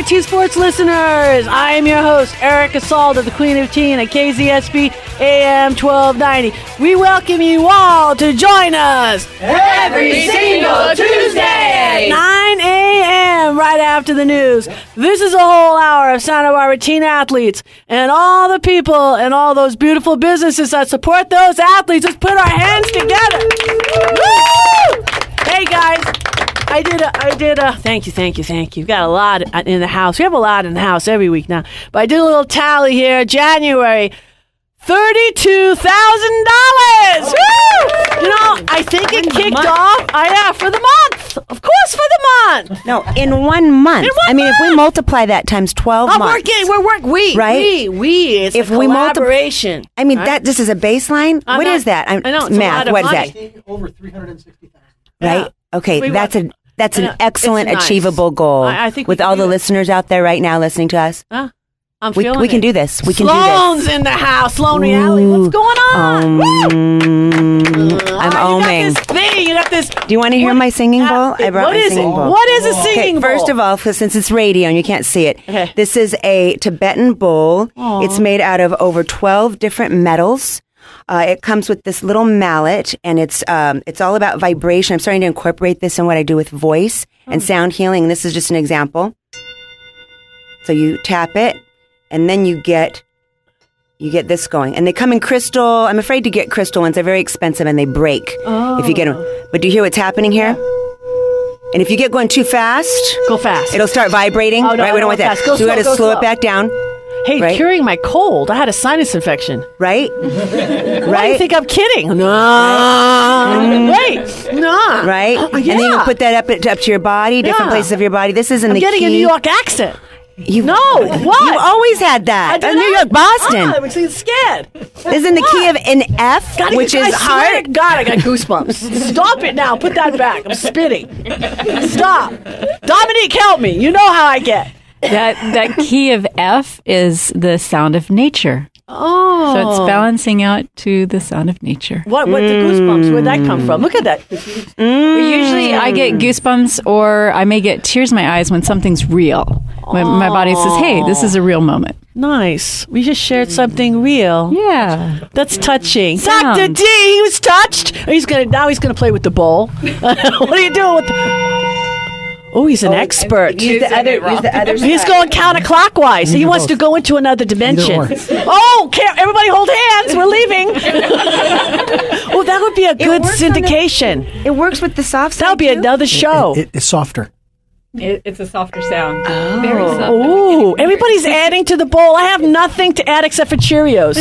T Sports listeners. I am your host, Erica Salda, the Queen of Teen at KZSB AM 1290. We welcome you all to join us every single Tuesday at 9 a.m. right after the news. This is a whole hour of Santa Barbara teen athletes and all the people and all those beautiful businesses that support those athletes. Let's put our hands together. Woo! Hey, guys. I did a, thank you. We've got a lot in the house. We have a lot in the house every week now. But I did a little tally here. January, $32,000. Woo! You know, I think it kicked off. For the month. Of course, for the month. No, in 1 month. If we multiply that times 12 months. We. It's if a collaboration. This is a baseline. What is that? I know. It's math. What is that? Over 360,000. Right? Okay, that's an excellent, achievable goal. I think with all the listeners out there right now listening to us. We can do this. We can do this. Sloan's in the house. Sloan Reali. What's going on? I'm oming. You got this thing. You got this. Do you want to hear my singing bowl? I brought my singing bowl. What is a singing bowl? First of all, since it's radio and you can't see it, this is a Tibetan bowl. Aww. It's made out of over 12 different metals. It comes with this little mallet, and it's all about vibration. I'm starting to incorporate this in what I do with voice and sound healing. This is just an example. So you tap it, and then you get this going. And they come in crystal. I'm afraid to get crystal ones. They're very expensive, and they break if you get them. But do you hear what's happening here? And if you get going too fast, go fast. It'll start vibrating. Oh, no, right? We don't want that. So we got to slow it back down. Hey, right? Curing my cold. I had a sinus infection. Right? Why do you think I'm kidding? No. Wait. No. Right? Yeah. And then you put that up to your body, different places of your body. This isn't the key. I'm getting a New York accent. What? You've always had that. New York, Boston. I'm scared. Isn't the key of an F, which is hard? God, I got goosebumps. Stop it now. Put that back. I'm spitting. Stop. Dominique, help me. You know how I get. That key of F is the sound of nature. Oh. So it's balancing out to the sound of nature. What the goosebumps? Where'd that come from? Look at that. Usually I get goosebumps, or I may get tears in my eyes when something's real. When my body says, hey, this is a real moment. Nice. We just shared something real. Yeah. That's touching. Dr. D, he was touched. Now he's gonna play with the bowl. What are you doing with Oh, he's an expert. Use the other side. He's going counterclockwise. He wants to go into another dimension. Everybody hold hands. We're leaving. Oh, that would be a good syndication. It works with the soft side. That would be another show. It's softer. It's a softer sound. Oh. Very soft. Oh, everybody's adding to the bowl. I have nothing to add except for Cheerios.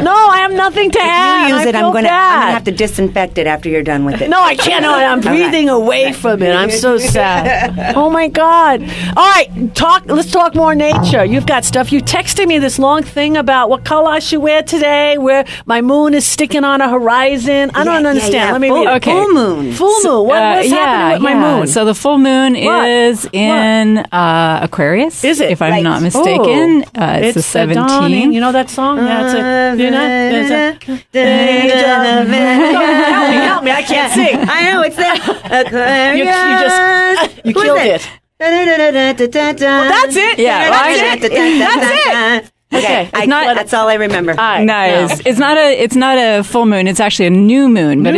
No, I have nothing to add. You use it. I'm going to have to disinfect it after you're done with it. No, I can't. No, I'm breathing away from it. I'm so sad. Oh my God. All right, let's talk more nature. You've got stuff. You texted me this long thing about what color I should wear today, where my moon is sticking on a horizon. I don't understand. Let me read it. Full moon. Full moon. What's happening with my moon? So the full moon is in Aquarius. Is it? If I'm not mistaken. It's the 17th. You know that song? Yeah, help me. I can't sing. I know, it's that. You killed it. Well, that's it. Yeah. That's it. Okay, that's all I remember. It's not a full moon. It's actually a new moon, but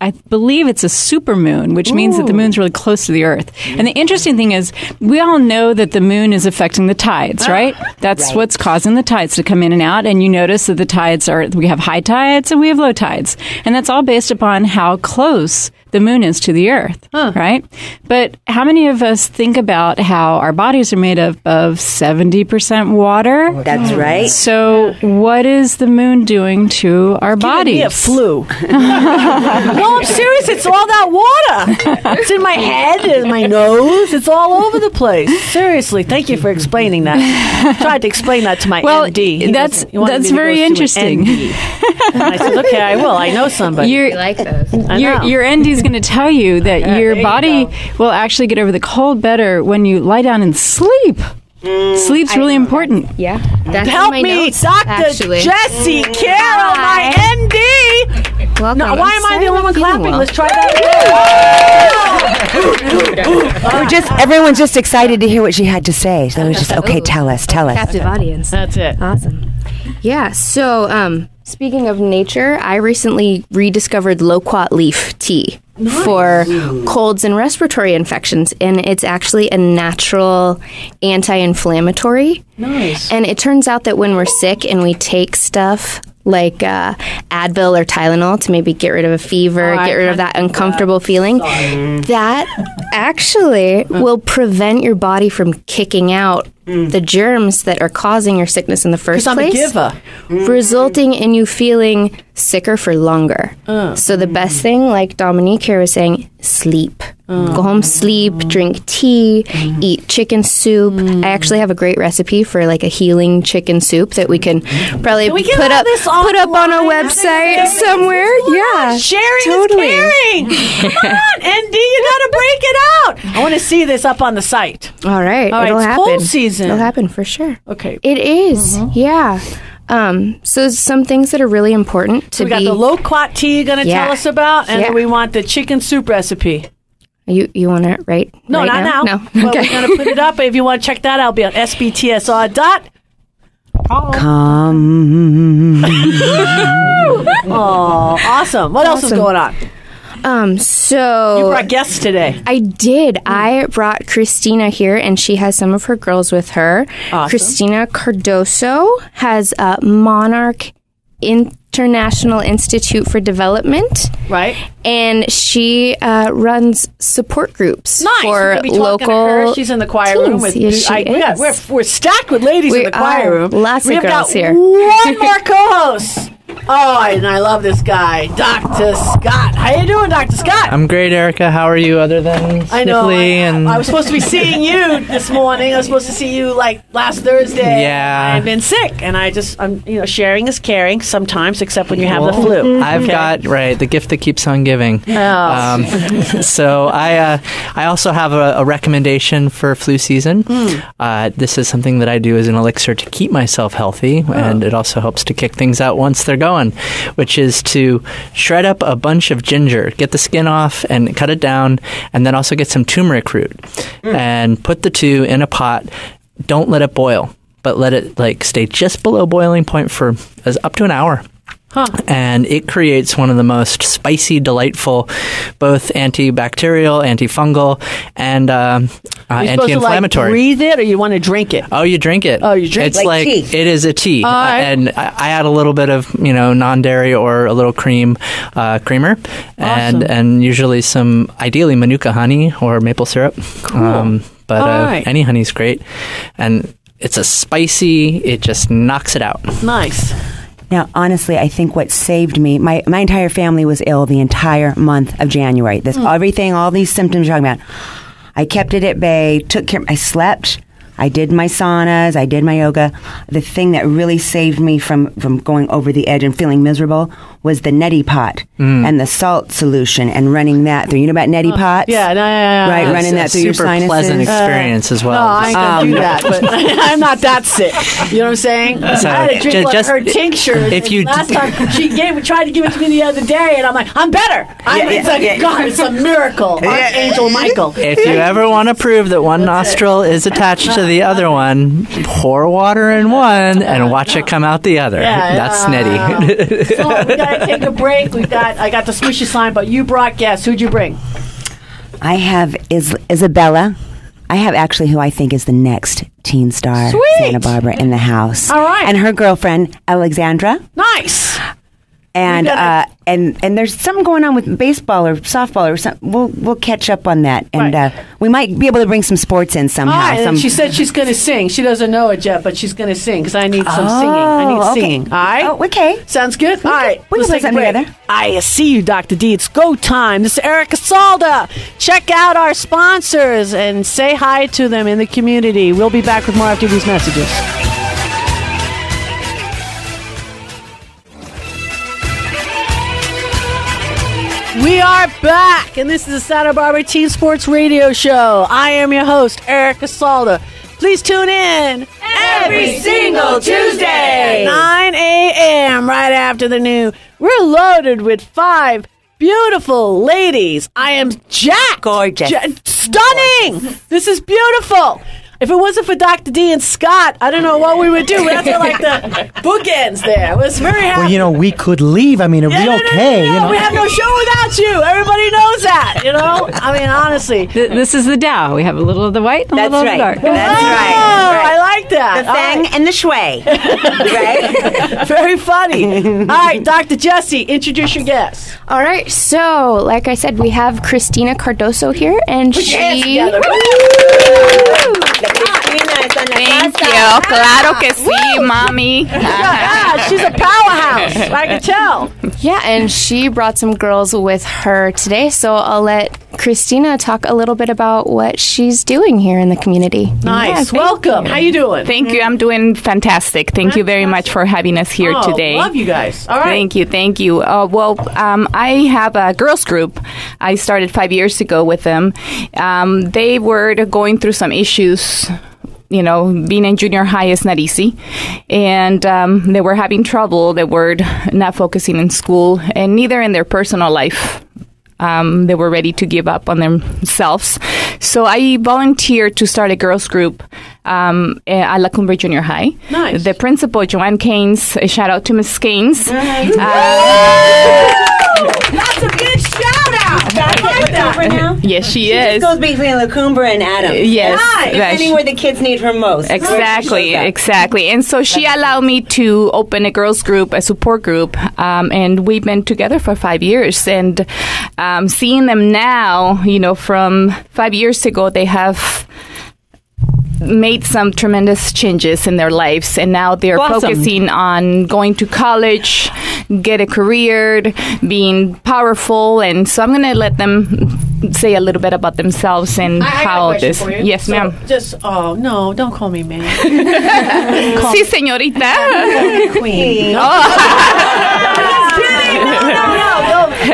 I believe it's a super moon, which means that the moon's really close to the Earth. And the interesting thing is, we all know that the moon is affecting the tides, right? That's what's causing the tides to come in and out. And you notice that the tides we have high tides and we have low tides, and that's all based upon how close the moon is to the Earth, right? But how many of us think about how our bodies are made up of 70% water? That's right. So what is the moon doing to our bodies? Give me a flu. No, I'm serious. It's all that water. It's in my head, in my nose. It's all over the place. Seriously, thank you for explaining that. I tried to explain that to my MD. That's very interesting. And I said, okay, I will. I know somebody. You like those. Your ND is going to tell you that your body will actually get over the cold better when you lie down and sleep. Sleep's really important. Yeah. That's Help me, Dr. Jessie Carroll, my ND. Welcome. No, why am I the only one clapping? Well. Let's try that again. Everyone's just excited to hear what she had to say. So it was just, okay, tell us. Captive audience. That's it. Awesome. Yeah, so speaking of nature, I recently rediscovered loquat leaf tea for colds and respiratory infections, and it's actually a natural anti-inflammatory. Nice. And it turns out that when we're sick and we take stuff like Advil or Tylenol to maybe get rid of a fever, get rid of that uncomfortable feeling, that actually will prevent your body from kicking out the germs that are causing your sickness in the first place. Because I'm a giver. Resulting in you feeling sicker for longer. So the best thing, like Dominique here was saying, sleep. Go home, sleep, drink tea, eat chicken soup. I actually have a great recipe for like a healing chicken soup that we can probably put up on our website somewhere. Yeah, Sharing totally. is caring. Come on, ND, you gotta break it out. I want to see this up on the site. All right, it'll it's happen. cold season. It'll happen for sure. Okay. It is, yeah. So some things that are really important to We got the loquat tea you're going to tell us about, and then we want the chicken soup recipe. You want it right? No, right not now. No. But Okay. we're going to put it up. If you want to check that out, it'll be on SBTSR. Come. Oh, awesome. What else is going on? So You brought guests today. I did. I brought Cistina here, and she has some of her girls with her. Awesome. Cistina Cardoso has Monarch International Institute for Development. Right. And she runs support groups Nice. for We're gonna be talking local to her. She's in the choir room. teens. With, Yes, she is. We're stacked with ladies in We the choir are. room. Lots of We've girls got here. one more co-host. Oh, and I love this guy, Dr. Scott. How you doing, Dr. Scott? I'm great, Erica. How are you other than I know. sniffly I was supposed to be seeing you this morning. I was supposed to see you like last Thursday. Yeah. I've been sick, and I'm sharing is caring sometimes, except when you have the flu. I've got the gift that keeps on giving. Oh. So I also have a recommendation for flu season. This is something that I do as an elixir to keep myself healthy, and it also helps to kick things out once they're going, which is to shred up a bunch of ginger, get the skin off and cut it down, and then also get some turmeric root and put the two in a pot. Don't let it boil, but let it stay just below boiling point for up to an hour. And it creates one of the most spicy, delightful, both antibacterial, antifungal, and anti-inflammatory. You're supposed to breathe it, or you want to drink it? Oh, you drink it. Oh, you drink it. it. Like tea. It is a tea. right. And I add a little bit of, non-dairy or a little creamer, and usually some, ideally, Manuka honey or maple syrup. Cool. But any honey's great. And it's a spicy, it just knocks it out. Nice. Now, honestly, I think what saved me, my entire family was ill the entire month of January. Everything, all these symptoms you're talking about. I kept it at bay, took care, I slept, I did my saunas, I did my yoga. The thing that really saved me from going over the edge and feeling miserable was the neti pot and the salt solution and running that through. You know about neti pots? Yeah. Right, running that through your sinuses. Super pleasant experience as well. No, I ain't gonna do that, but I'm not that sick. You know what I'm saying? I had to drink her tinctures. Last time she tried to give it to me the other day, and I'm like, I'm better. It's a miracle. Archangel Michael. If you ever want to prove that one nostril is attached to the other one, pour water in one and watch it come out the other. That's neti. So we gotta take a break. I got the swishy sign, but you brought guests. Who'd you bring? I have Isabella. I have actually who I think is the next teen star, Sweet. Santa Barbara, in the house. All right. And her girlfriend, Alexandra. Nice. And and there's something going on with baseball or softball or something. We'll catch up on that, and we might be able to bring some sports in somehow. And she said she's going to sing. She doesn't know it yet, but she's going to sing because I need some singing. I need singing. All right. Oh, okay. Sounds good. All right. We can Let's put take a something break. together. I see you, Dr. D. It's go time. This is Erica Salda. Check out our sponsors and say hi to them in the community. We'll be back with more after these messages. We are back, and this is the Santa Barbara Teen Sports Radio Show. I am your host, Erica Salda. Please tune in every single Tuesday, 9 a.m. right right after the news. We're loaded with 5 beautiful ladies. I am jacked. Gorgeous. Stunning. This is beautiful. If it wasn't for Dr. D and Scott, I don't know what we would do. We have to like the bookends there. It was very happy. Well, you know, we could leave. I mean, it'd be okay. No. You know? We have no show without you. Everybody knows that, you know? I mean, honestly. This is the Dow. We have a little of the white and a little of the dark. That's right. I like that. The fang and the shui. Right? Very funny. All right, Dr. Jessie, introduce your guest. All right, so like I said, we have Cristina Cardoso here, and she. Thank you. Claro que sí, mommy. Yeah, she's a powerhouse. I can tell. Yeah, and she brought some girls with her today, so I'll let Cristina talk a little bit about what she's doing here in the community. Nice. Yeah, welcome. How you doing? Thank you. I'm doing fantastic. Thank you very much for having us here today. Love you guys. All right. Thank you. I have a girls group. I started 5 years ago with them. They were going through some issues. You know, being in junior high is not easy. And they were having trouble. They were not focusing in school and neither in their personal life. They were ready to give up on themselves. So I volunteered to start a girls group at La Cumbre Junior High. Nice. The principal, Joanne Keynes, a shout out to Miss Keynes. That's a big shout out. I like that. Now? Yes, she Just is. goes between La Cumbre and Adams. Yes. Depending where the kids need her most. Exactly. And so she allowed me to open a girls group, a support group, and we've been together for 5 years. And seeing them now, you know, from 5 years ago, they have made some tremendous changes in their lives, and now they're focusing on going to college, get a career, being powerful. And so I'm going to let them say a little bit about themselves and how this. Yes, ma'am. No, don't call me ma'am. Sí, señorita. Queen. No.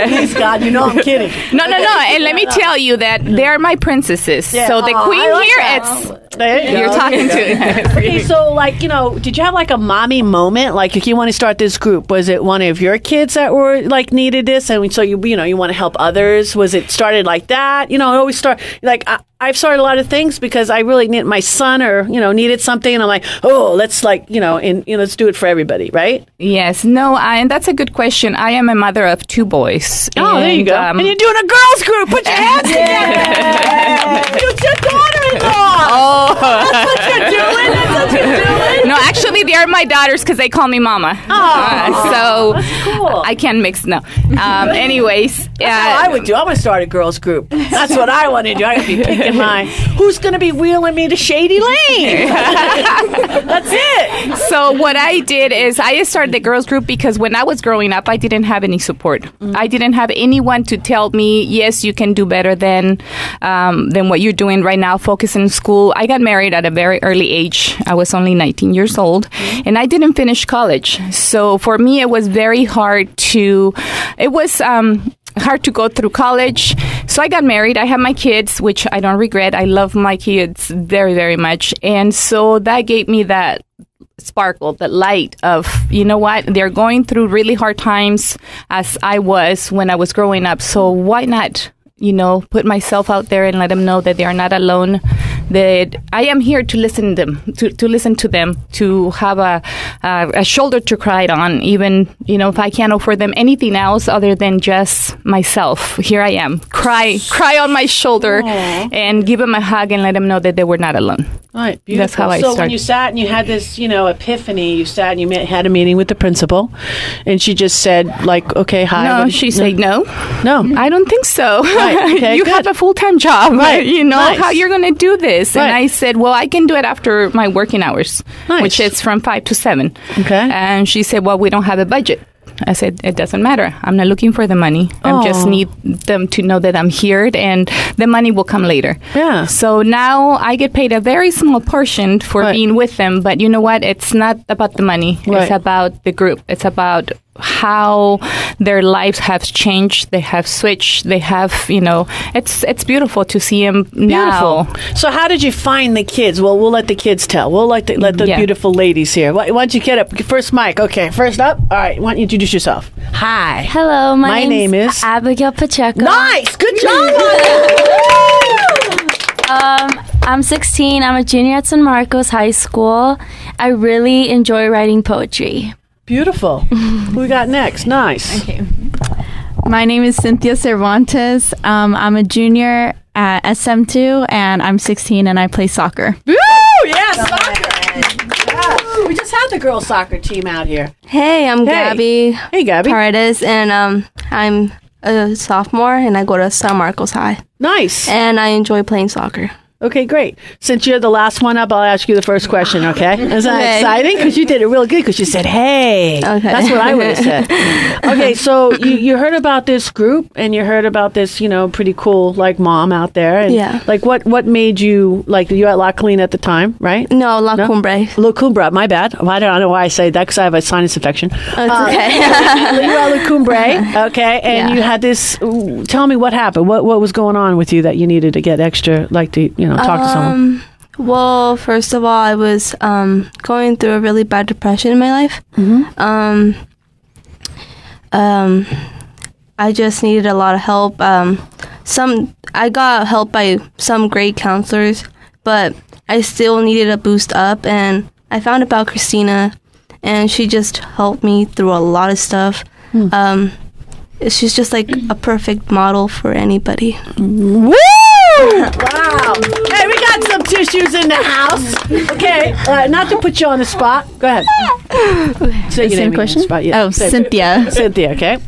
Please, God, you know I'm kidding. No. And let me tell you that they're my princesses. Yeah. So the queen like here, that. you're talking to. Okay, so like, you know, did you have like a mommy moment? Like, if you want to start this group, was it one of your kids that were like needed this, and so you want to help others? Was it started like that? You know, it always start like I've started a lot of things because I really need my son or needed something, and I'm like, let's let's do it for everybody, right? Yes, no, and that's a good question. I am a mother of 2 boys. Oh, there you go. And you're doing a girls group. Put your hands together. You're your daughter-in-law. Oh, that's what you're doing. That's what you're doing. No, actually, they are my daughters because they call me mama. So that's cool. I can't mix. No. Anyways, that's how I would do. I'm going to start a girls group. That's what I want to do. I'm going to be picking who's going to be wheeling me to Shady Lane. That's it. So what I did is I started the girls group because when I was growing up, I didn't have any support. Mm-hmm. I didn't have anyone to tell me, yes, you can do better than what you're doing right now. Focus in school. I got married at a very early age. I was only 19 years old, and I didn't finish college. So for me, it was very hard to. It was. Hard to go through college. So I got married. I have my kids, which I don't regret. I love my kids very, very much. And so that gave me that sparkle, that light of, you know what, they're going through really hard times as I was when I was growing up. So why not, put myself out there and let them know that they are not alone, that I am here to listen to them, to listen to them, to have a shoulder to cry on, even, if I can't offer them anything else other than just myself. Here I am. Cry on my shoulder. Aww. And give them a hug and let them know that they were not alone. Right, beautiful. That's how I started. So when you sat and you had this, epiphany, you sat and you had a meeting with the principal, and she just said, like, okay, hi. No, she said no. No. I don't think so. Right, okay, you have a full-time job. Right. Nice. How you're going to do this. Right. And I said, well, I can do it after my working hours, which is from 5 to 7. Okay. And she said, well, we don't have a budget. I said, it doesn't matter. I'm not looking for the money. I just need them to know that I'm here, and the money will come later. Yeah. So now I get paid a very small portion for being with them. But you know what? It's not about the money. Right. It's about the group. It's about how their lives have changed. They have switched. They have, it's beautiful to see them now. So how did you find the kids? Well, we'll let the kids tell. We'll let the beautiful ladies here. Why don't you get up? First mic. Okay, first up. All right, why don't you introduce yourself? Hi. Hello, my name is Abagail Pacheco. Nice. Good job. I'm 16. I'm a junior at San Marcos High School. I really enjoy writing poetry. Beautiful. Who we got next? Nice. Okay. My name is Cynthia Cervantes. I'm a junior at SM2, and I'm 16, and I play soccer. Woo! Yeah, soccer. Yeah. We just had the girls' soccer team out here. Hey, I'm Gabby. Hey, Gabby. Paredes, and I'm a sophomore, and I go to San Marcos High. Nice. And I enjoy playing soccer. Okay, great. Since you're the last one up, I'll ask you the first question, okay? Is that exciting? Because you did it real good because you said, hey. Okay. That's what I would have said. Okay, so you heard about this group and you heard about this, pretty cool, mom out there. And, what made you, you at La Colina at the time, right? No, La Cumbre. La Cumbre, my bad. I don't know why I say that because I have a sinus infection. It's okay. You at La Cumbre, okay? And you had this, tell me what happened. What was going on with you that you needed to get extra, talk to someone? Well, first of all, I was going through a really bad depression in my life. Mm-hmm. I just needed a lot of help. I got help by some great counselors, but I still needed a boost up. And I found about Cistina, and she just helped me through a lot of stuff. She's just like a perfect model for anybody. Woo! Wow. Hey, we got some tissues in the house. Okay. Not to put you on the spot. Go ahead. Say your name question? Yeah. Cynthia. Cynthia, okay.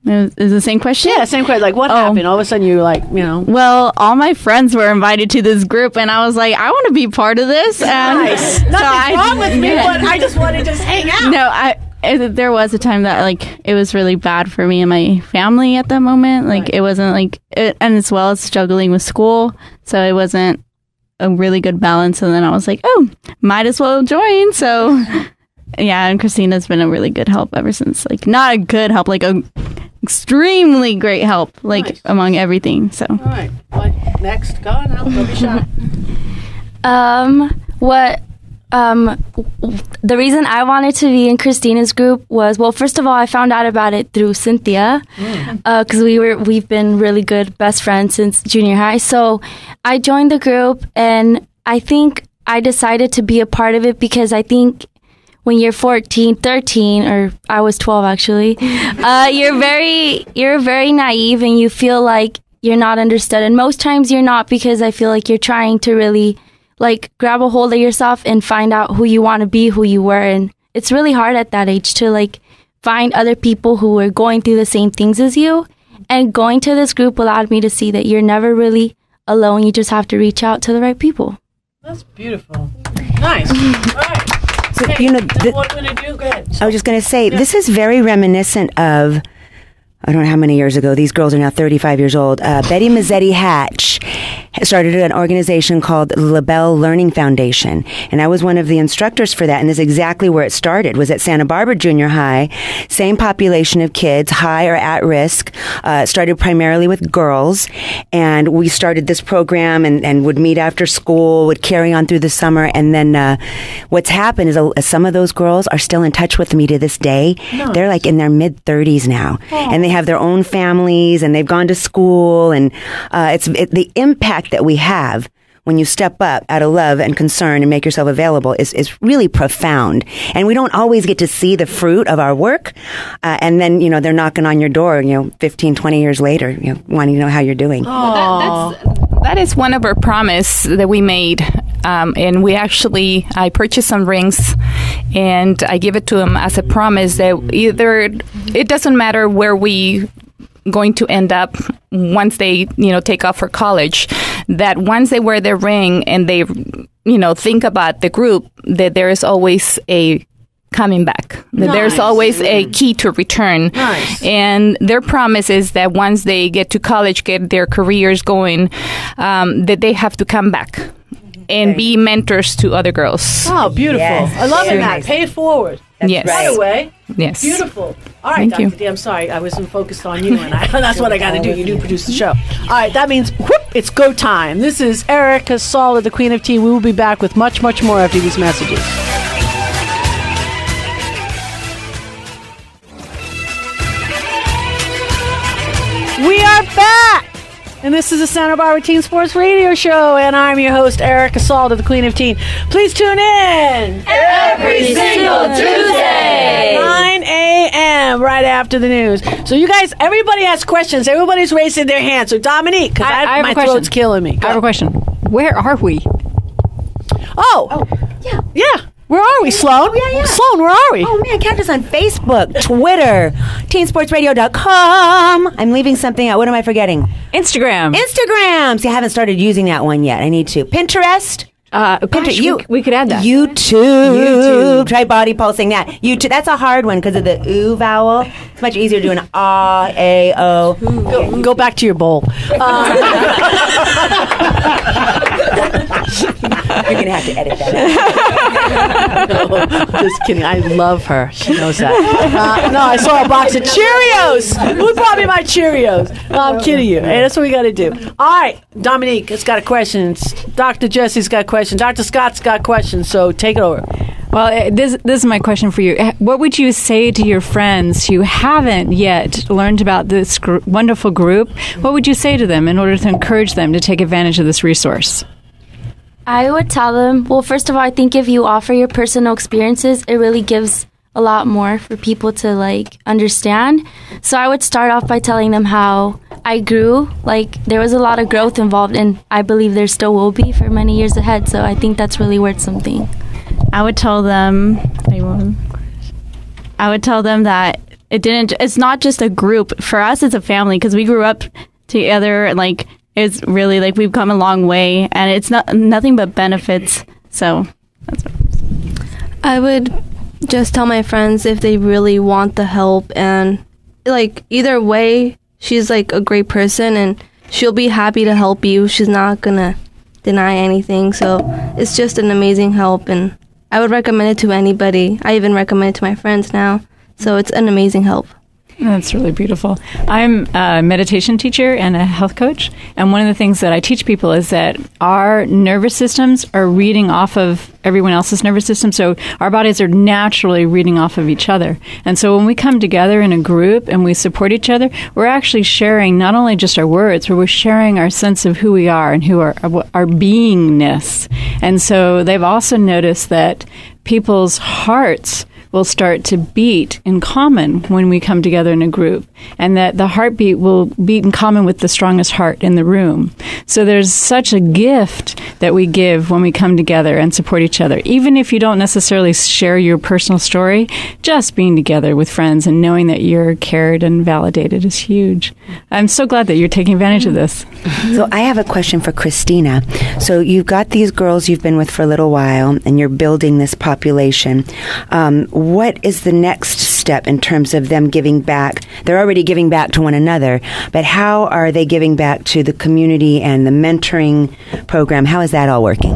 Is the same question? Yeah, same question. What happened? All of a sudden you Well, all my friends were invited to this group, and I was like, I want to be part of this. Nice. Nothing's wrong with me, but I just want to hang out. No, there was a time that it was really bad for me and my family at that moment. It wasn't and as well as struggling with school, so it wasn't a really good balance. And then I was like, oh, might as well join. So yeah, and Christina's been a really good help ever since. Not a good help, a extremely great help, nice. Among everything. So all right, next, go on, don't be shy. The reason I wanted to be in Christina's group was, well, first of all, I found out about it through Cynthia, because we've been really good best friends since junior high. So I joined the group, and I think I decided to be a part of it because I think when you're 13, or I was 12 actually, you're very naive and you feel like you're not understood. And most times you're not, because I feel like you're trying to really grab a hold of yourself and find out who you want to be, who you were. And it's really hard at that age to find other people who are going through the same things as you. And going to this group allowed me to see that you're never really alone. You just have to reach out to the right people. That's beautiful. Nice. All right. So, what we're going to do, go ahead. I was just going to say, this is very reminiscent of, I don't know how many years ago, these girls are now 35 years old. Betty Mazzetti Hatch started an organization called the LaBelle Learning Foundation. And I was one of the instructors for that. And this is exactly where it started, was at Santa Barbara Junior High. Same population of kids, high or at risk. Started primarily with girls. And we started this program and would meet after school, would carry on through the summer. And then what's happened is some of those girls are still in touch with me to this day. Nice. They're in their mid-30s now. Oh. And they have their own families, and they've gone to school. And the impact that we have when you step up out of love and concern and make yourself available is really profound. And we don't always get to see the fruit of our work. And then, they're knocking on your door, 15, 20 years later, wanting to know how you're doing. That is one of our promise that we made. And I purchased some rings and I give it to them as a promise that it doesn't matter where we going to end up once they, take off for college, that once they wear their ring and they, think about the group, that there is always a coming back. That there's always a key to return. Nice. And their promise is that once they get to college, get their careers going, that they have to come back and be mentors to other girls. Oh, beautiful. Yes. I love it, Matt. Pay it forward. Yes. By the way. Yes. Beautiful. All right, Thank you. Dr. D, I'm sorry. I wasn't focused on you, and that's what I got to do. You do produce the show. All right, that means it's go time. This is Erica Salda, the Queen of Tea. We will be back with much, much more after these messages. We are back! And this is the Santa Barbara Teen Sports Radio Show, and I'm your host, Erica Salda, the Queen of Teen. Please tune in every single Tuesday, 9 a.m. right after the news. So you guys, everybody has questions. Everybody's raising their hand. So Dominique, because my throat's killing me. I have a question. Where are we? Yeah. Where are we, Sloan? Yeah. Sloan, where are we? Oh, man, catch us on Facebook, Twitter, teensportsradio.com. I'm leaving something out. What am I forgetting? Instagram. See, I haven't started using that one yet. I need to. Pinterest. We could add that. YouTube. Try body pulsing that. YouTube. That's a hard one because of the ooh vowel. It's much easier to do an ah, a, o. Go back to your bowl. You're going to have to edit that out. No, just kidding. I love her. She knows that. No, I saw a box of Cheerios. Who brought me my Cheerios? No, I'm kidding you. Hey, that's what we got to do. All right. Dominique has got a question. Dr. Jessie's got a question. Dr. Scott's got questions. So take it over. Well, this is my question for you. What would you say to your friends who haven't yet learned about this wonderful group? What would you say to them in order to encourage them to take advantage of this resource? I would tell them, well, first of all, I think if you offer your personal experiences, it really gives a lot more for people to, understand. So I would start off by telling them how I grew. There was a lot of growth involved, and I believe there still will be for many years ahead. So I think that's really worth something. I would tell them that it's not just a group. For us, it's a family because we grew up together. It's really we've come a long way, and it's nothing but benefits. So that's what I would just tell my friends if they really want the help, and either way, she's a great person, and she'll be happy to help you. She's not gonna deny anything. So it's just an amazing help, and I would recommend it to anybody. I even recommend it to my friends now. So it's an amazing help. That's really beautiful. I'm a meditation teacher and a health coach, and one of the things that I teach people is that our nervous systems are reading off of everyone else's nervous system, so our bodies are naturally reading off of each other. And so when we come together in a group and we support each other, we're actually sharing not only just our words, but we're sharing our sense of who we are and who our beingness. And so they've also noticed that people's hearts will start to beat in common when we come together in a group, and that the heartbeat will beat in common with the strongest heart in the room. So there's such a gift that we give when we come together and support each other. Even if you don't necessarily share your personal story, just being together with friends and knowing that you're cared and validated is huge. I'm so glad that you're taking advantage of this. So I have a question for Cristina. So you've got these girls you've been with for a little while, and you're building this population. What is the next step in terms of them giving back? They're already giving back to one another, but how are they giving back to the community and the mentoring program? How is that all working?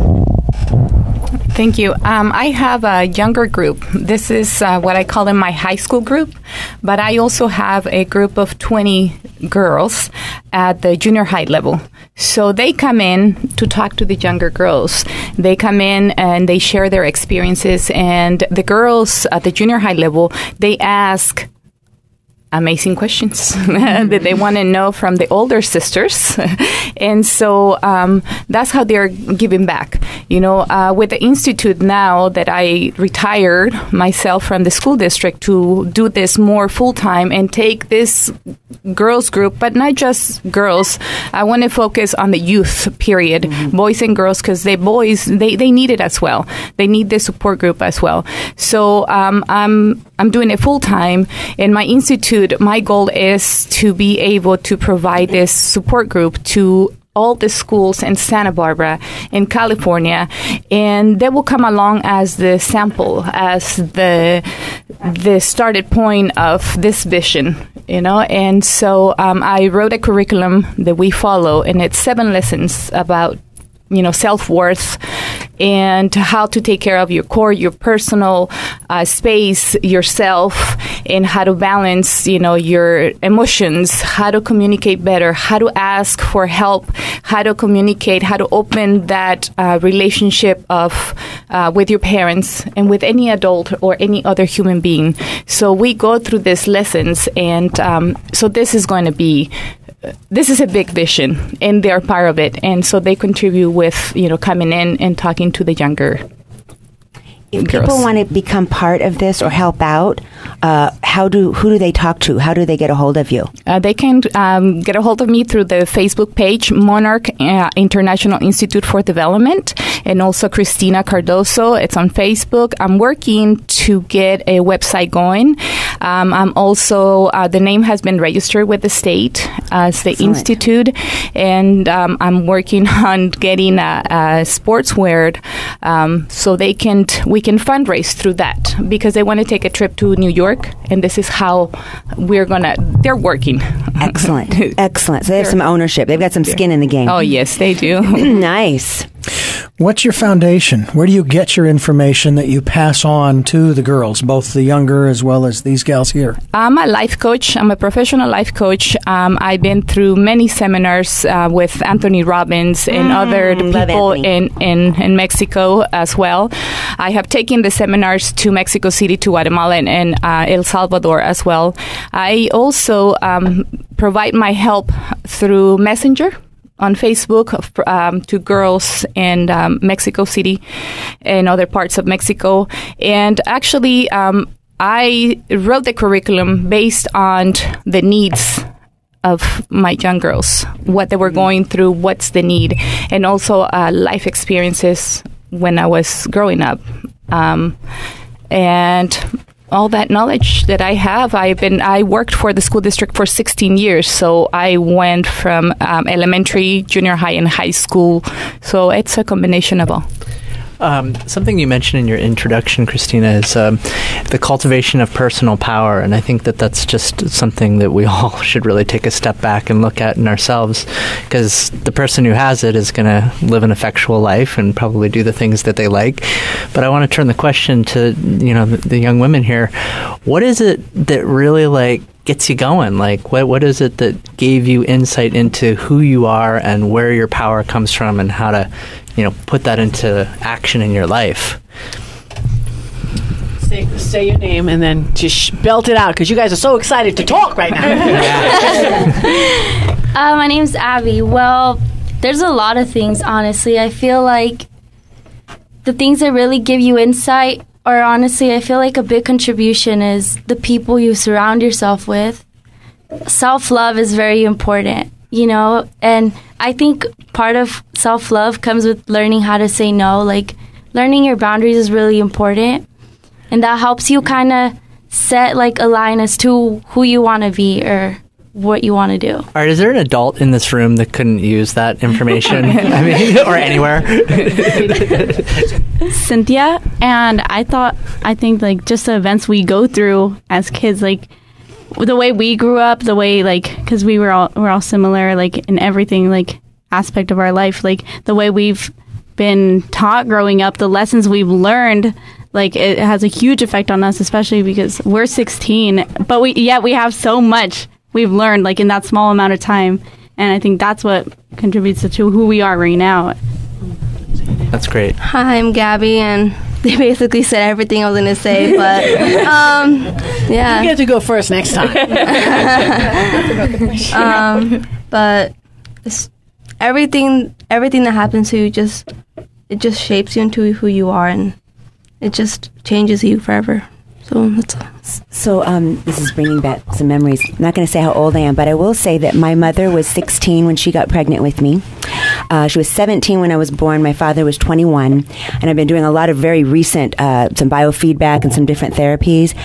Thank you. I have a younger group. This is what I call in my high school group, but I also have a group of 20 girls at the junior high level. So they come in to talk to the younger girls. They come in and they share their experiences, and the girls at the junior high level, they ask amazing questions that they want to know from the older sisters. And so that's how they're giving back. With the Institute now that I retired myself from the school district to do this more full-time and take this girls group, but not just girls. I want to focus on the youth period, boys and girls, because they need it as well. They need the support group as well. So I'm doing it full-time. In my institute, my goal is to be able to provide this support group to all the schools in Santa Barbara, in California, and they will come along as the sample, as the started point of this vision, And so I wrote a curriculum that we follow, and it's 7 lessons about self-worth and how to take care of your core, your personal space, yourself, and how to balance, your emotions, how to communicate better, how to ask for help, how to communicate, how to open that relationship of with your parents and with any adult or any other human being. So we go through these lessons, and so this is going to be. This is a big vision, and they're part of it, and so they contribute with coming in and talking to the younger. If people want to become part of this or help out, who do they talk to? How do they get a hold of you? They can get a hold of me through the Facebook page, Monarch International Institute for Development, and also Cistina Cardoso. It's on Facebook. I'm working to get a website going. I'm also, the name has been registered with the state as the Institute, and I'm working on getting a sportswear so we can fundraise through that, because they want to take a trip to New York, and this is how they're working. Excellent. So they have some ownership. They've got some skin in the game. Oh, yes, they do. Nice. What's your foundation? Where do you get your information that you pass on to the girls, both the younger as well as these gals here? I'm a life coach. I'm a professional life coach. I've been through many seminars with Anthony Robbins and other people in Mexico as well. I have taken the seminars to Mexico City, to Guatemala, and El Salvador as well. I also provide my help through Messenger on Facebook to girls in Mexico City and other parts of Mexico. And actually, I wrote the curriculum based on the needs of my young girls, what they were going through, what's the need, and also life experiences when I was growing up. And all that knowledge that I have, I worked for the school district for 16 years. So I went from elementary, junior high, and high school. So it's a combination of all. Something you mentioned in your introduction, Cristina, is the cultivation of personal power. And I think that that's just something that we all should really take a step back and look at in ourselves, because the person who has it is going to live an effectual life and probably do the things that they like. But I want to turn the question to, the young women here. What is it that really gets you going? What is it that gave you insight into who you are and where your power comes from, and how to put that into action in your life? Say your name and then just belt it out, because you guys are so excited to talk right now. My name's Abby. Well, there's a lot of things, honestly. I feel like the things that really give you insight, or honestly, I feel like a big contribution is the people you surround yourself with. Self-love is very important, and I think part of self-love comes with learning how to say no. Learning your boundaries is really important, and that helps you kind of set a line as to who you want to be or what you want to do. All right, is there an adult in this room that couldn't use that information? Or anywhere? Cynthia. And I think just the events we go through as kids, the way we grew up, the way because we're all similar, in everything, aspect of our life, the way we've been taught growing up, the lessons we've learned, it has a huge effect on us, especially because we're 16, but we have so much we've learned in that small amount of time, and I think that's what contributes to who we are right now. That's great. Hi, I'm Gabby, and they basically said everything I was going to say, but yeah. You get to go first next time. But everything that happens to you just shapes you into who you are, and it just changes you forever. So that's all. So this is bringing back some memories. I'm not going to say how old I am, but I will say that my mother was 16 when she got pregnant with me. She was 17 when I was born. My father was 21. And I've been doing a lot of very recent, some biofeedback and some different therapies.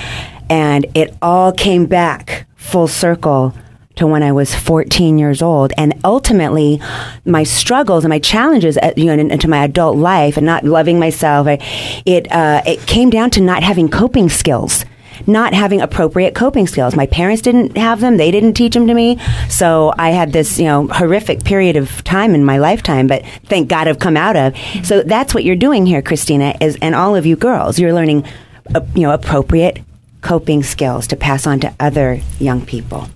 And it all came back full circle to when I was 14 years old. And ultimately, my struggles and my challenges into my adult life and not loving myself, it came down to not having coping skills. not having appropriate coping skills. My parents didn't have them. They didn't teach them to me. So I had this, horrific period of time in my lifetime, but thank God I've come out of. So that's what you're doing here, Cristina, and all of you girls. You're learning, appropriate coping skills to pass on to other young people.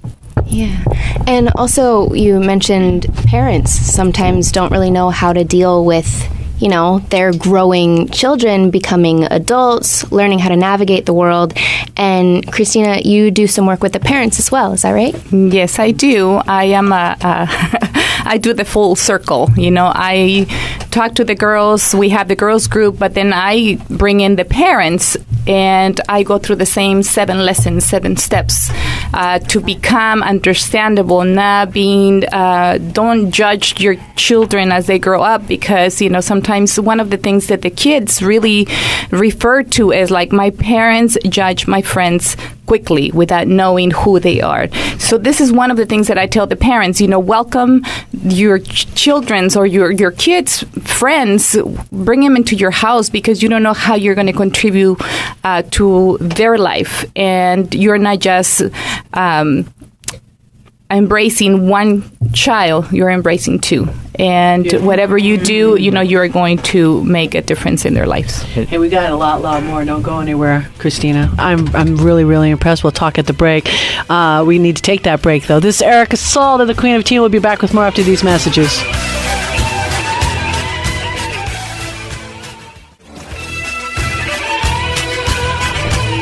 Yeah. And also, you mentioned parents sometimes don't really know how to deal with, their growing children becoming adults, learning how to navigate the world. And Cristina, you do some work with the parents as well. Is that right? Yes, I do. I am I do the full circle. I talk to the girls. We have the girls group, but then I bring in the parents, and I go through the same 7 lessons, 7 steps to become understandable. Not being, don't judge your children as they grow up, because sometimes one of the things that the kids really refer to is like, my parents judge my friends quickly without knowing who they are. So this is one of the things that I tell the parents, welcome your children's or your kids' friends, bring them into your house, because you don't know how you're going to contribute to their life. And you're not just embracing one child, you're embracing 2. And whatever you do, you're going to make a difference in their lives. Hey, we got a lot more. Don't go anywhere, Cristina. I'm really, really impressed. We'll talk at the break. We need to take that break, though. This is Erica Salda, the Queen of Teen. We'll be back with more after these messages.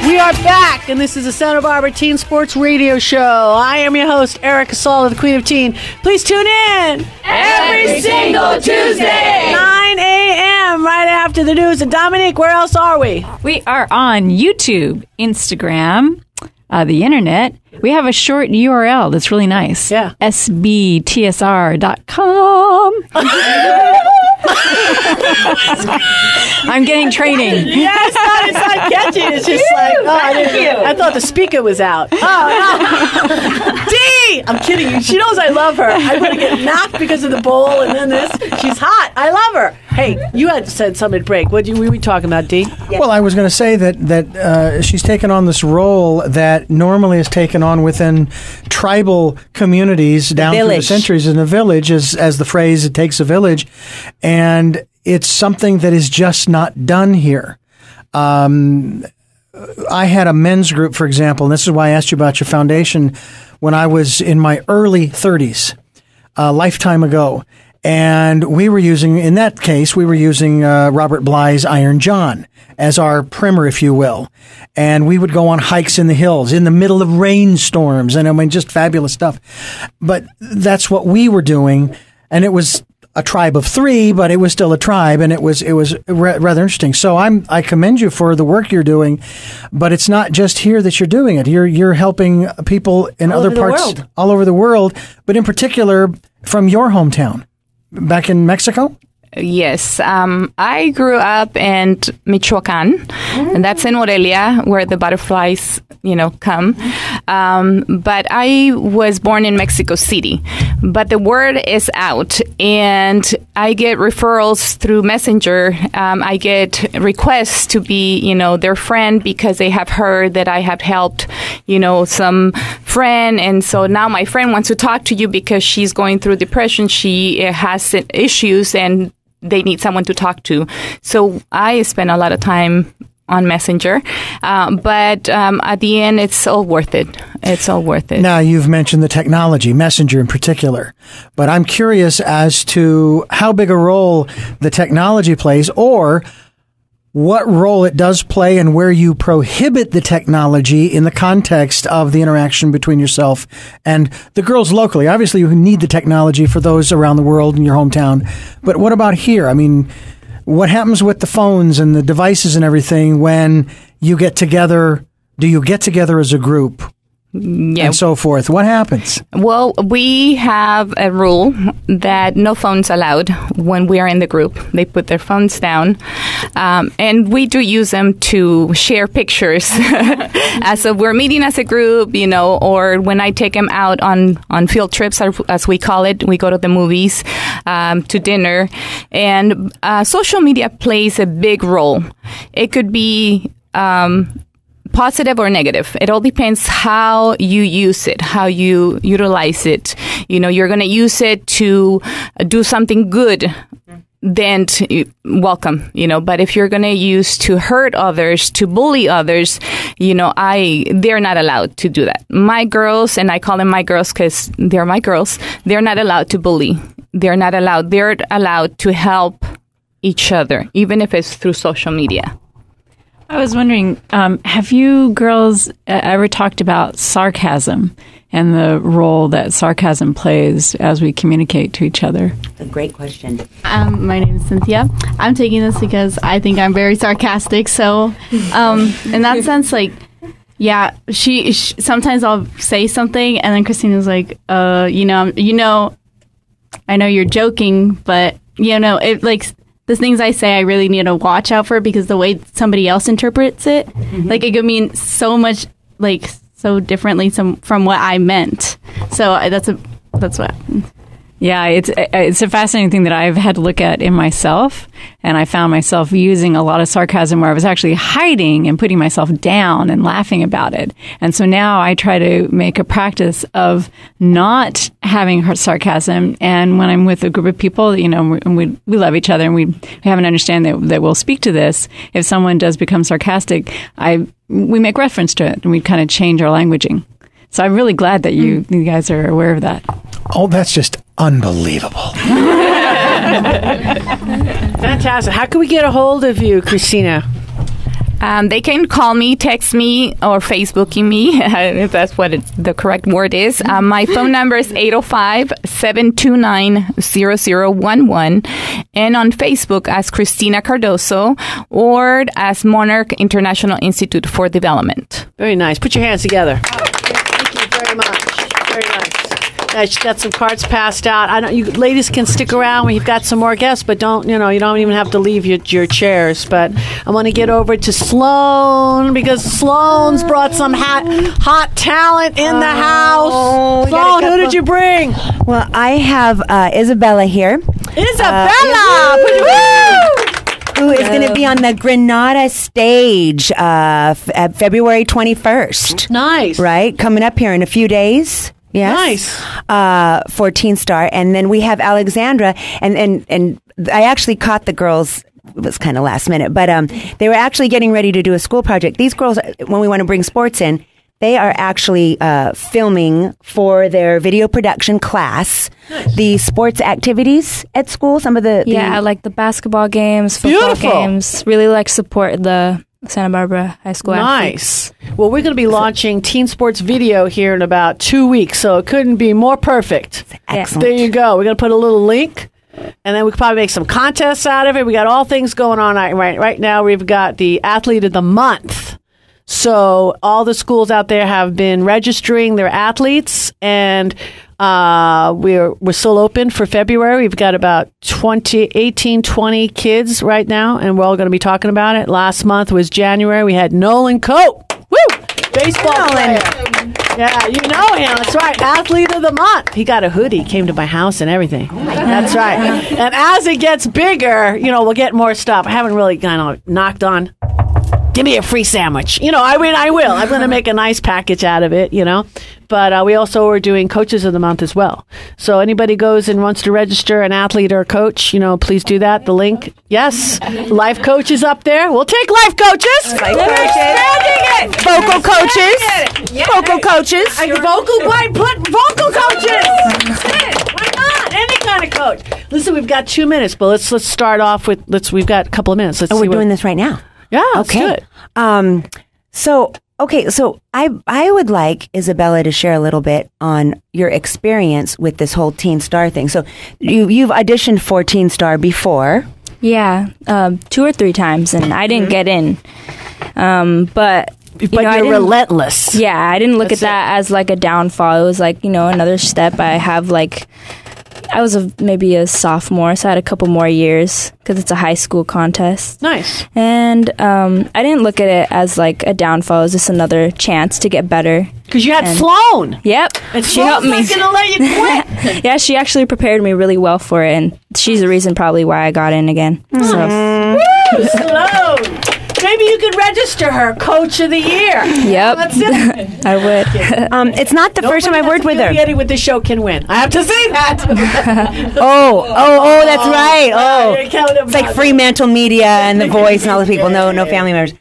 We are back, and this is the Santa Barbara Teen Sports Radio Show. I am your host, Erica Salda, the Queen of Teen. Please tune in every single Tuesday, 9 a.m. right after the news. And Dominique, where else are we? We are on YouTube, Instagram, the internet. We have a short URL that's really nice. Yeah. SBTSR.com. I'm getting training. Yes, it's not catchy. It's just like, I thought the speaker was out. Oh, no. D! I'm kidding you. She knows I love her. I'm going to get knocked because of the bowl and then this. She's hot. I love her. Hey, you had said something at break. What were we talking about, D? Yeah. Well, I was going to say that she's taken on this role that normally is taken on within tribal communities down through the centuries in a village, as the phrase, it takes a village. And it's something that is just not done here. I had a men's group, for example, and this is why I asked you about your foundation, when I was in my early 30s, a lifetime ago. And we were using Robert Bly's Iron John as our primer, if you will. And we would go on hikes in the hills in the middle of rainstorms. And just fabulous stuff. But that's what we were doing. And it was a tribe of 3, but it was still a tribe, and it was rather interesting. So I commend you for the work you're doing, but it's not just here that you're doing it. You're helping people in other parts all over the world, but in particular from your hometown, back in Mexico. Yes. I grew up in Michoacan, and that's in Morelia, where the butterflies, come. But I was born in Mexico City. But the word is out, and I get referrals through Messenger. I get requests to be, their friend, because they have heard that I have helped, some friend. And so now my friend wants to talk to you because she's going through depression. She has issues, and they need someone to talk to. So I spend a lot of time on Messenger. But at the end, it's all worth it. It's all worth it. Now, you've mentioned the technology, Messenger in particular. But I'm curious as to how big a role the technology plays, or what role it does play, and where you prohibit the technology in the context of the interaction between yourself and the girls locally. Obviously, you need the technology for those around the world in your hometown. But what about here? What happens with the phones and the devices and everything when you get together? Do you get together as a group? Yeah. And so forth. What happens? Well, we have a rule that no phones allowed when we are in the group. They put their phones down. And we do use them to share pictures. As if we're meeting as a group, or when I take them out on field trips, as we call it. We go to the movies, to dinner. And social media plays a big role. It could be positive or negative. It all depends how you use it, how you utilize it. You're going to use it to do something good, then welcome, but if you're going to use to hurt others, to bully others, they're not allowed to do that. My girls, and I call them my girls because they're my girls, they're not allowed to bully. They're not allowed. They're allowed to help each other, even if it's through social media. I was wondering, have you girls ever talked about sarcasm and the role that sarcasm plays as we communicate to each other? A great question. My name is Cynthia. I'm taking this because I think I'm very sarcastic. So, in that sense, she sometimes I'll say something, and then Christina's like, I know you're joking, but it the things I say, I really need to watch out for because the way somebody else interprets it, it could mean so much, so differently from what I meant. So that's what. Yeah, it's a fascinating thing that I've had to look at in myself, and I found myself using a lot of sarcasm where I was actually hiding and putting myself down and laughing about it. And so now I try to make a practice of not having sarcasm. And when I'm with a group of people, we love each other and we have an understanding that we'll speak to this. If someone does become sarcastic, we make reference to it and we kind of change our languaging. So I'm really glad that you guys are aware of that. Oh, that's just unbelievable. Fantastic. How can we get a hold of you, Cristina? They can call me, text me, or Facebooking me, if that's what the correct word is. My phone number is 805-729-0011, and on Facebook as Cristina Cardoso or as Monarch International Institute for Development. Very nice. Put your hands together. Thank you very much. Very nice. She's got some cards passed out. You ladies can stick around. We've got some more guests, but you don't even have to leave your chairs. But I want to get over to Sloan because Sloan's brought some hot talent in the house. Sloan, who did you bring? Well, I have Isabella here. Isabella! Who is going to be on the Granada stage February 21st. Nice. Right? Coming up here in a few days. Yes. Nice. For Teen Star. And then we have Alexandra. And I actually caught the girls. It was kind of last minute. But they were actually getting ready to do a school project. These girls, when we want to bring sports in, they are actually filming for their video production class. Nice. The sports activities at school. Some of the like the basketball games, football games. Really support the Santa Barbara High School athletes. Well, we're going to be launching Teen Sports Video here in about 2 weeks, so it couldn't be more perfect. Excellent. There you go. We're going to put a little link, and then we could probably make some contests out of it. We got all things going on right now. We've got the Athlete of the Month. So all the schools out there have been registering their athletes, and we're still open for February. We've got about 20 kids right now, and we're all going to be talking about it. Last month was January. We had Nolan Cope. Woo! Baseball player. Yeah, you know him. That's right. Athlete of the Month. He got a hoodie, came to my house and everything. That's right. And as it gets bigger, we'll get more stuff. I haven't really kind of knocked on. Give me a free sandwich. I will. I'm going to make a nice package out of it, But we also are doing Coaches of the Month as well. So anybody goes and wants to register an athlete or a coach, please do that. The link. Yes. Life coach is up there. We'll take life coaches. Vocal coaches. Vocal coaches. Vocal coaches. Why not? Any kind of coach. Listen, we've got 2 minutes, but let's start off with, we've got a couple of minutes. We're doing this right now. Yeah, okay. So I would like Isabella to share a little bit on your experience with this whole Teen Star thing. So you've auditioned for Teen Star before. Yeah, 2 or 3 times, and I didn't get in. But you're relentless. Yeah, I didn't look at that as a downfall. It was another step. I was maybe a sophomore, so I had a couple more years because it's a high school contest. Nice. And I didn't look at it as a downfall. It was just another chance to get better. Because you had Sloan. Yep. And she helped me. Sloan's not going to let you quit. Yeah, she actually prepared me really well for it, and she's the reason probably why I got in again. So. Sloan. Maybe you could register her Coach of the Year. Yep. That's it. I would. It's not the first time I've worked with her. Nobody with the show can win. I have to say that. Oh, that's right. Oh, It's it's like Fremantle Media and The Voice and all the people. No family members.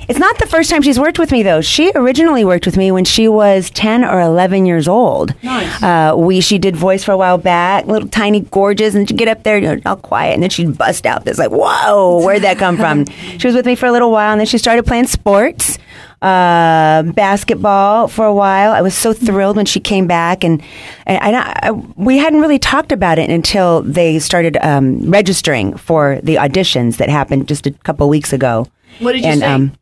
It's not the first time she's worked with me, though. She originally worked with me when she was 10 or 11 years old. Nice. She did voice for a while back, little tiny gorgeous, and she'd get up there, all quiet, and then she'd bust out this like, whoa, where'd that come from? She was with me for a little while, and then she started playing sports, basketball for a while. I was so thrilled when she came back, and we hadn't really talked about it until they started registering for the auditions that happened just a couple weeks ago. What did you sing?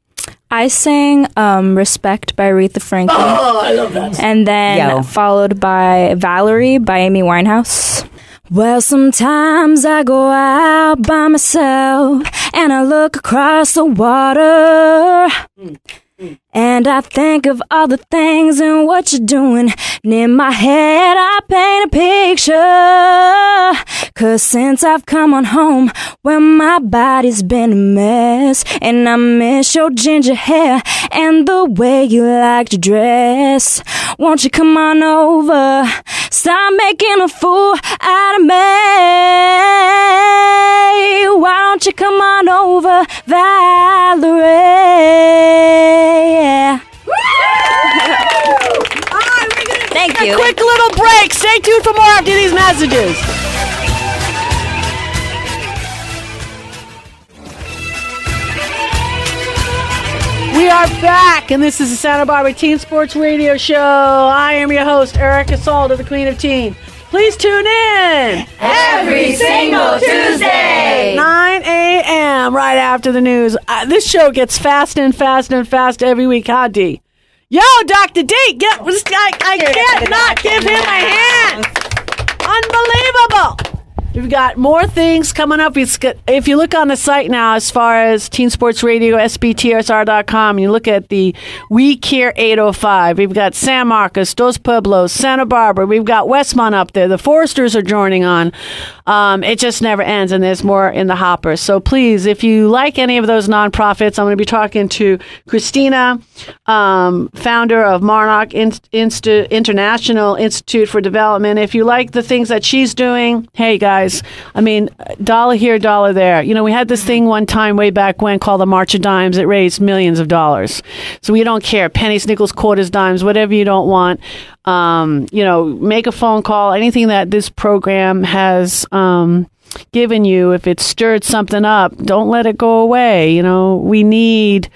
I sang Respect by Aretha Franklin. Oh, I love that. And then followed by Valerie by Amy Winehouse. Well, sometimes I go out by myself and I look across the water. And I think of all the things and what you're doing. And in my head, I paint a picture. 'Cause since I've come on home, well, my body's been a mess. And I miss your ginger hair and the way you like to dress. Won't you come on over? Stop making a fool out of me. Why don't you come on over, Valerie? Thank you. A quick little break. Stay tuned for more after these messages. We are back, and this is the Santa Barbara Teen Sports Radio Show. I am your host, Erica Salter, the Queen of Teen. Please tune in every single Tuesday, 9 a.m. right after the news. This show gets faster and faster and faster every week. Huh, D? Yo, Dr. D, I can't not give him a hand. Unbelievable. We've got more things coming up. If you look on the site now, as far as Teen Sports Radio, SBTSR.com, you look at the We Care 805. We've got San Marcos, Dos Pueblos, Santa Barbara. We've got Westmont up there. The Foresters are joining on. It just never ends, and there's more in the hopper. So please, if you like any of those nonprofits, I'm going to be talking to Cistina, founder of Marnock International Institute for Development. If you like the things that she's doing, hey, guys, I mean, dollar here, dollar there. You know, we had this thing one time way back when called the March of Dimes. It raised millions of dollars. So we don't care. Pennies, nickels, quarters, dimes, whatever you don't want. Make a phone call. Anything that this program has given you, if it stirred something up, don't let it go away. You know, we need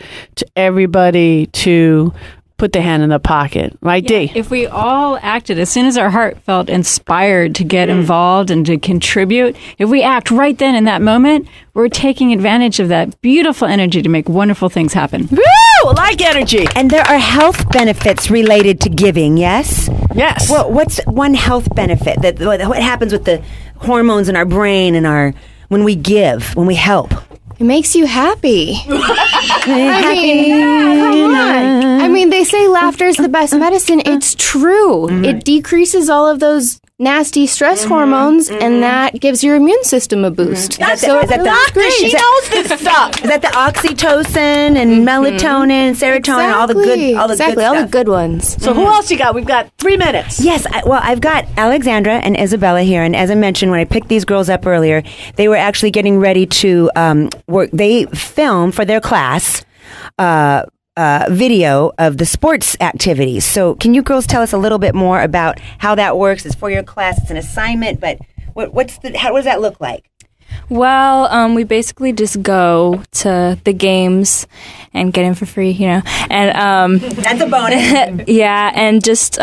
everybody to put the hand in the pocket, right, D? If we all acted as soon as our heart felt inspired to get involved and to contribute, if we act right then in that moment, we're taking advantage of that beautiful energy to make wonderful things happen. Woo! Like energy. And there are health benefits related to giving, yes? Yes. Well, what's one health benefit? What happens with the hormones in our brain and when we give, when we help? It makes you happy. I mean, they say laughter is the best medicine. It's true. Mm-hmm. It decreases all of those nasty stress hormones, and that gives your immune system a boost. That's she knows this stuff. Is that the oxytocin and melatonin, serotonin, all the good stuff. All the good ones. So who else you got? We've got 3 minutes. Yes, I've got Alexandra and Isabella here, and as I mentioned when I picked these girls up earlier, they were actually getting ready to work. They film for their class video of the sports activities. So can you girls tell us a little bit more about how that works? It's for your class. It's an assignment, but what does that look like? Well, we basically just go to the games and get in for free, and that's a bonus. Yeah, and just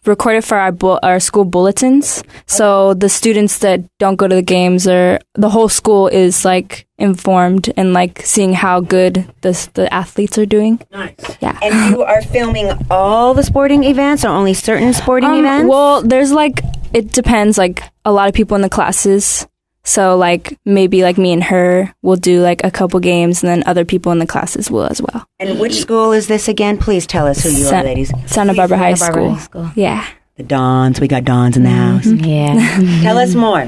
record it for our school bulletins. So the students that don't go to the games, or the whole school is like informed and like seeing how good the athletes are doing. Nice. Yeah. And you are filming all the sporting events, or only certain sporting events? Well, there's it depends. Like a lot of people in the classes. So, maybe me and her will do, a couple games, and then other people in the classes will as well. And which school is this again? Please tell us who you are, ladies. Santa Barbara High School. Yeah. The Dons. We got Dons in the house. Yeah. Tell us more.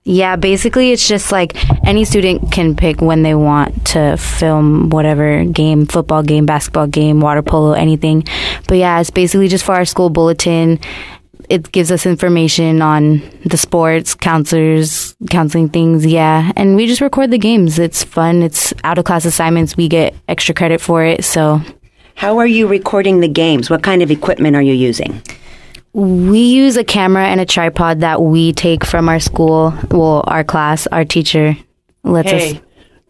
Yeah, basically it's just like any student can pick when they want to film whatever game, football game, basketball game, water polo, anything. But yeah, it's basically just for our school bulletin. It gives us information on the sports, counseling things, yeah. And we just record the games. It's fun. It's out-of-class assignments. We get extra credit for it, so... How are you recording the games? What kind of equipment are you using? We use a camera and a tripod that we take from our school. Well, our class, our teacher lets us...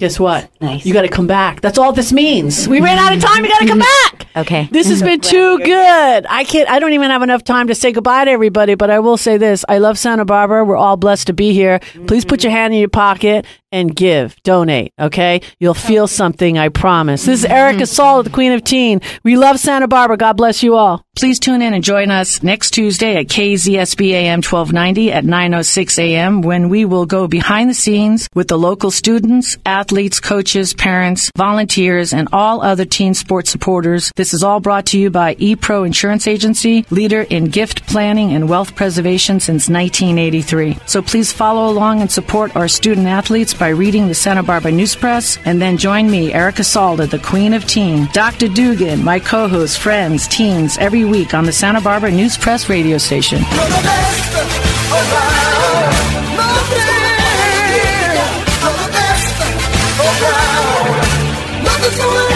Guess what? Nice. You got to come back. That's all this means. We ran out of time. You got to come back. Okay. This has been too good. I don't even have enough time to say goodbye to everybody, but I will say this. I love Santa Barbara. We're all blessed to be here. Please put your hand in your pocket and give, donate, okay? You'll feel something, I promise. This is Erica Saul, the Queen of Teen. We love Santa Barbara. God bless you all. Please tune in and join us next Tuesday at KZSB AM 1290 at 9:06 a.m. when we will go behind the scenes with the local students, athletes, coaches, parents, volunteers, and all other teen sports supporters. This is all brought to you by ePro Insurance Agency, leader in gift planning and wealth preservation since 1983. So please follow along and support our student athletes by reading the Santa Barbara News Press, and then join me, Erica Salda, the Queen of Teen, Dr. Dugan, my co-host, friends, teens, every week on the Santa Barbara News Press radio station. Nothing's